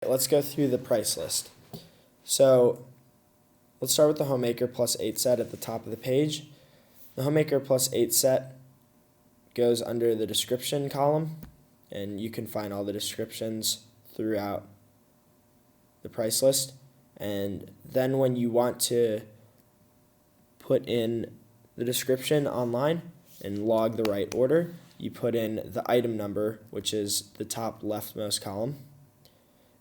Let's go through the price list. So let's start with the Homemaker Plus 8 set at the top of the page. The Homemaker Plus 8 set goes under the description column, and you can find all the descriptions throughout the price list. And then when you want to put in the description online and log the right order, you put in the item number, which is the top leftmost column.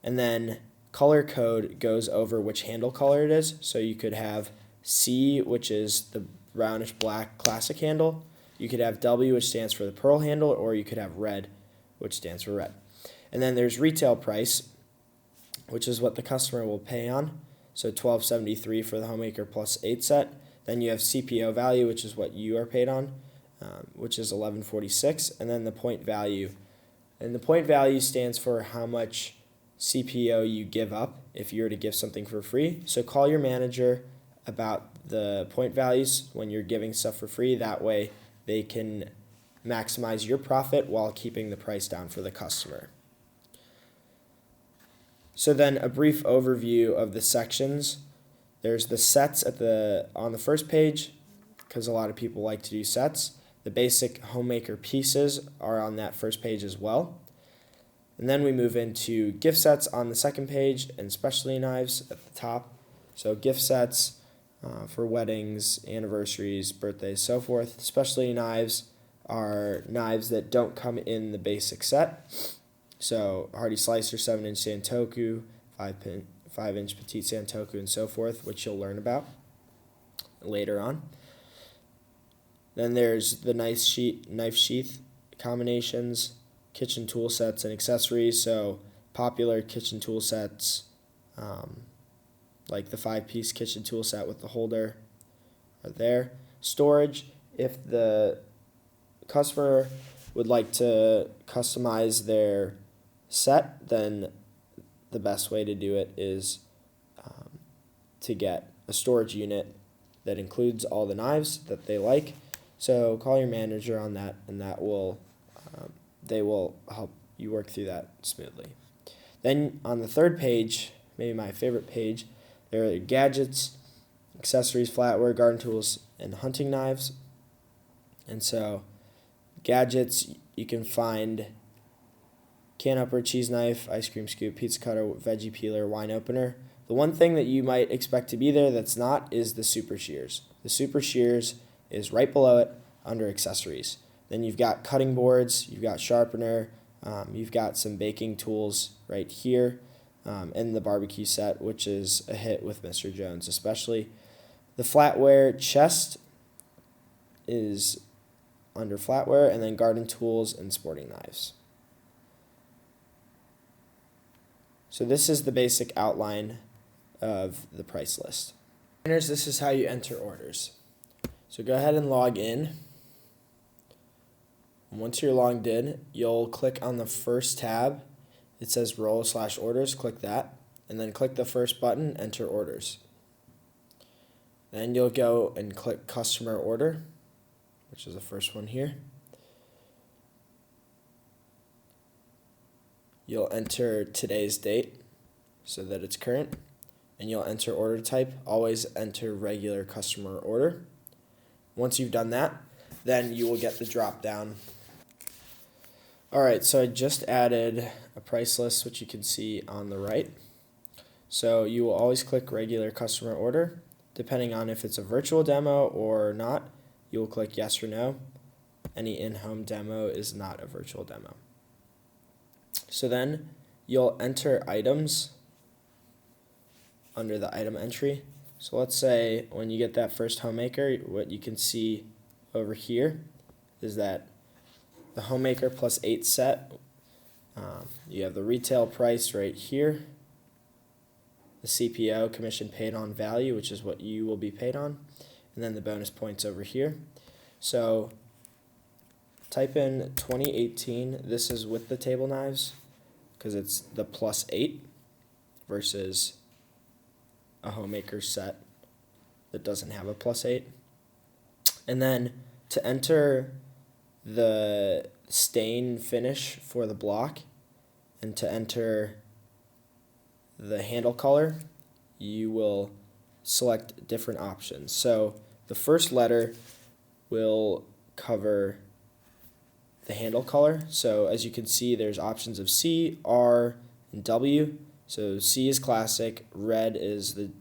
And then color code goes over which handle color it is. So you could have C, which is the brownish black classic handle. You could have W, which stands for the pearl handle, or you could have red, which stands for red. And then there's retail price, which is what the customer will pay on. So $12.73 for the Homemaker Plus 8 set. Then you have CPO value, which is what you are paid on, which is $11.46. And then the point value. And the point value stands for how much CPO you give up if you were to give something for free. So call your manager about the point values when you're giving stuff for free. That way they can maximize your profit while keeping the price down for the customer. So then a brief overview of the sections. There's the sets on the first page, because a lot of people like to do sets. The basic Homemaker pieces are on that first page as well. And then we move into gift sets on the second page and specialty knives at the top. So gift sets for weddings, anniversaries, birthdays, so forth. Specialty knives are knives that don't come in the basic set. So Hardy Slicer, 7-inch Santoku, 5-inch Petite Santoku, and so forth, which you'll learn about later on. Then there's the knife sheath combinations, kitchen tool sets, and accessories. So popular kitchen tool sets, like the 5-piece kitchen tool set with the holder, are there. Storage, if the customer would like to customize their set, then the best way to do it is to get a storage unit that includes all the knives that they like. So call your manager on that, and that will they will help you work through that smoothly. Then on the third page, maybe my favorite page, there are gadgets, accessories, flatware, garden tools, and hunting knives. And so gadgets, you can find can opener, cheese knife, ice cream scoop, pizza cutter, veggie peeler, wine opener. The one thing that you might expect to be there that's not is the super shears. The super shears is right below it under accessories. Then you've got cutting boards, you've got sharpener, you've got some baking tools right here, and the barbecue set, which is a hit with Mr. Jones especially. The flatware chest is under flatware, and then garden tools and sporting knives. So this is the basic outline of the price list. This is how you enter orders. So go ahead and log in. Once you're logged in, you'll click on the first tab. It says Rolo/orders. Click that, and then click the first button, enter orders. Then you'll go and click customer order, which is the first one here. You'll enter today's date so that it's current, and you'll enter order type. Always enter regular customer order. Once you've done that, then you will get the drop down. Alright, so I just added a price list, which you can see on the right. So you will always click regular customer order. Depending on if it's a virtual demo or not, you will click yes or no. Any in-home demo is not a virtual demo. So then you'll enter items under the item entry. So let's say when you get that first Homemaker, what you can see over here is that the Homemaker Plus 8 set, you have the retail price right here, the CPO, commission paid on value, which is what you will be paid on, and then the bonus points over here. So type in 2018. This is with the table knives because it's the plus 8 versus a Homemaker set that doesn't have a plus 8. And then to enter the stain finish for the block and to enter the handle color, you will select different options. So the first letter will cover the handle color. So as you can see, there's options of C, R, and W. So C is classic, red is the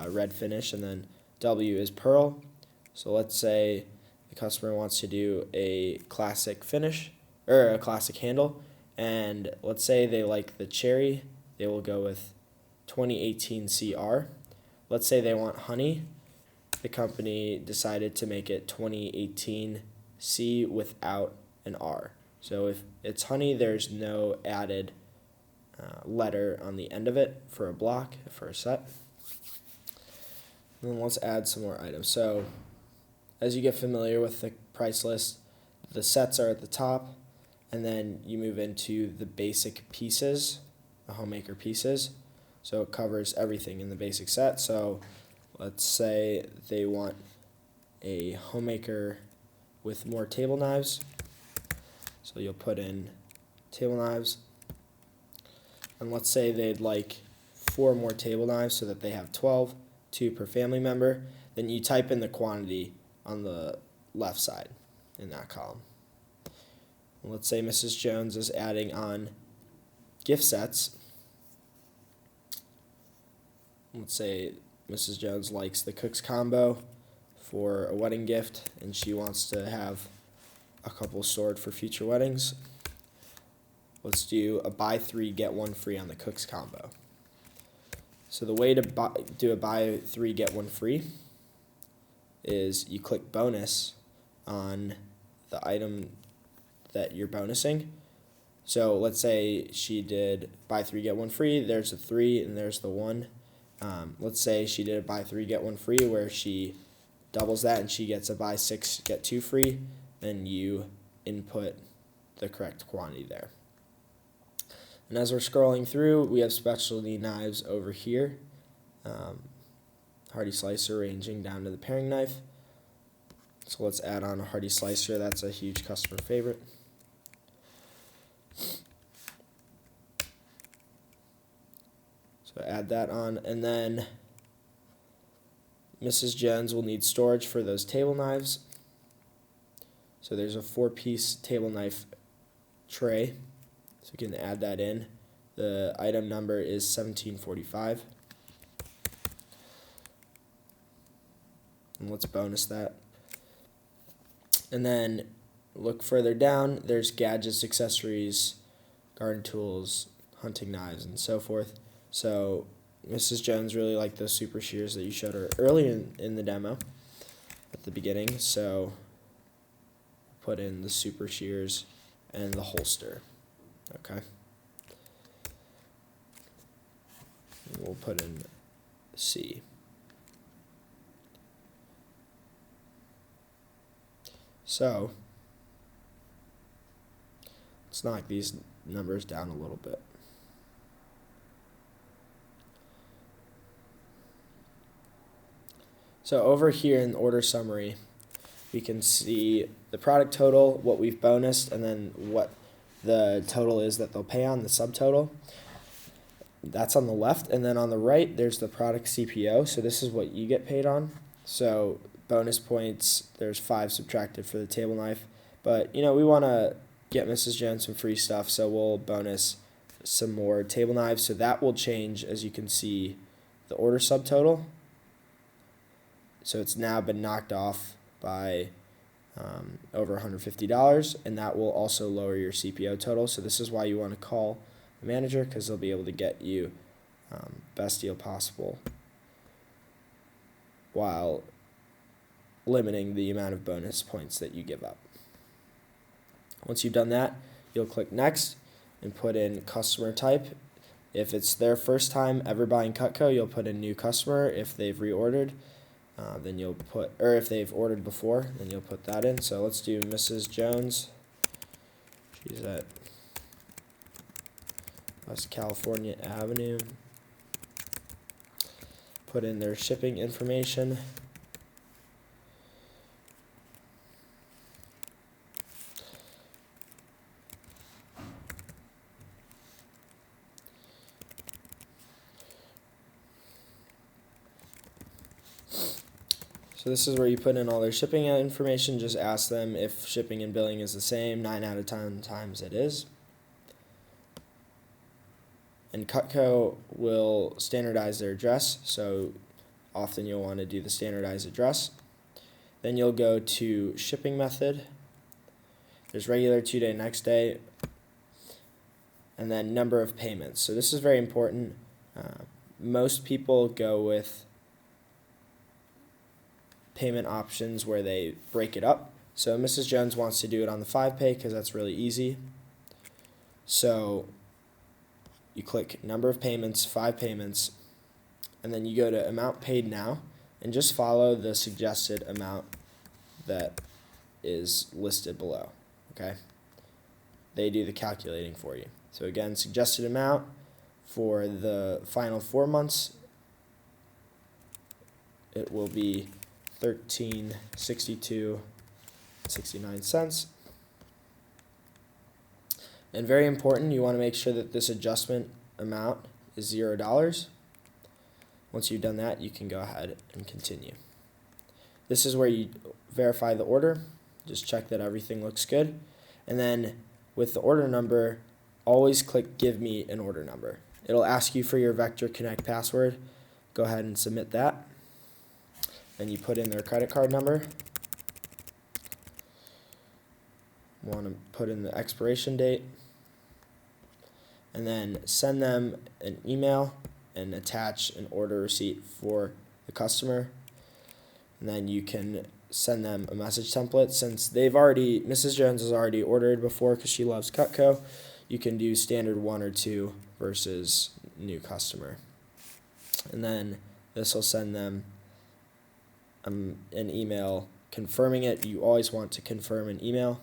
red finish, and then W is pearl. So let's say the customer wants to do a classic finish, or a classic handle, and let's say they like the cherry, they will go with 2018 CR. Let's say they want honey. The company decided to make it 2018 C without an R. So if it's honey, there's no added letter on the end of it for a block, for a set. And then let's add some more items. So as you get familiar with the price list, the sets are at the top, and then you move into the basic pieces, the homemaker pieces. So it covers everything in the basic set. So let's say they want a homemaker with more table knives. So you'll put in table knives. And let's say they'd like 4 more table knives so that they have 12, 2 per family member. Then you type in the quantity on the left side in that column. And let's say Mrs. Jones is adding on gift sets. Let's say Mrs. Jones likes the Cook's Combo for a wedding gift, and she wants to have a couple stored for future weddings. Let's do a buy 3, get 1 free on the Cook's Combo. So the way to do a buy 3, get 1 free is you click bonus on the item that you're bonusing. So let's say she did buy 3, get 1 free. There's a 3 and there's the 1. Let's say she did a buy 3, get 1 free where she doubles that and she gets a buy 6, get 2 free. Then you input the correct quantity there. And as we're scrolling through, we have specialty knives over here. Hardy slicer ranging down to the paring knife. So let's add on a Hardy slicer. That's a huge customer favorite. So add that on, and then Mrs. Jones will need storage for those table knives. So there's a 4-piece table knife tray. So you can add that in. The item number is 1745. And let's bonus that. And then look further down, there's gadgets, accessories, garden tools, hunting knives, and so forth. So Mrs. Jones really liked those super shears that you showed her early in the demo at the beginning. So put in the super shears and the holster. Okay. And we'll put in C. So let's knock these numbers down a little bit. So over here in the order summary, we can see the product total, what we've bonused, and then what the total is that they'll pay on, the subtotal. That's on the left, and then on the right, there's the product CPO. So this is what you get paid on. So bonus points, there's 5 subtracted for the table knife. But, we want to get Mrs. Jones some free stuff, so we'll bonus some more table knives. So that will change, as you can see, the order subtotal. So it's now been knocked off by over $150, and that will also lower your CPO total. So this is why you want to call the manager, because they'll be able to get you best deal possible while limiting the amount of bonus points that you give up. Once you've done that, you'll click next and put in customer type. If it's their first time ever buying Cutco, you'll put in new customer. If they've reordered, then you'll put, or if they've ordered before, then you'll put that in. So let's do Mrs. Jones. She's at West California Avenue. Put in their shipping information. So this is where you put in all their shipping information. Just ask them if shipping and billing is the same. 9 out of 10 times it is. And Cutco will standardize their address, so often you'll want to do the standardized address. Then you'll go to shipping method. There's regular, 2-day, next day, and then number of payments. So this is very important. Most people go with payment options where they break it up. So Mrs. Jones wants to do it on the 5-pay because that's really easy. So you click number of payments, 5 payments, and then you go to amount paid now and just follow the suggested amount that is listed below. Okay? They do the calculating for you. So again, suggested amount for the final 4 months, it will be $13.62.69. And very important, you want to make sure that this adjustment amount is $0. Once you've done that, you can go ahead and continue. This is where you verify the order. Just check that everything looks good. And then with the order number, always click Give Me an Order Number. It'll ask you for your Vector Connect password. Go ahead and submit that. Then you put in their credit card number. Want to put in the expiration date. And then send them an email and attach an order receipt for the customer. And then you can send them a message template. Since Mrs. Jones has already ordered before because she loves Cutco, you can do standard 1 or 2 versus new customer. And then this will send them an email confirming it. You always want to confirm an email.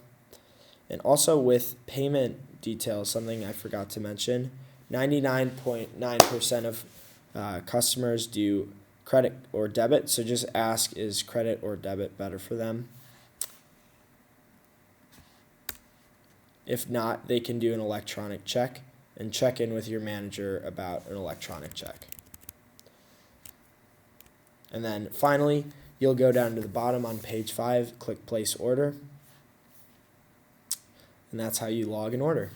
And also with payment details, something I forgot to mention, 99.9% of customers do credit or debit, so just ask, is credit or debit better for them? If not, they can do an electronic check and check in with your manager about an electronic check. And then finally, you'll go down to the bottom on page 5, click Place Order, and that's how you log an order.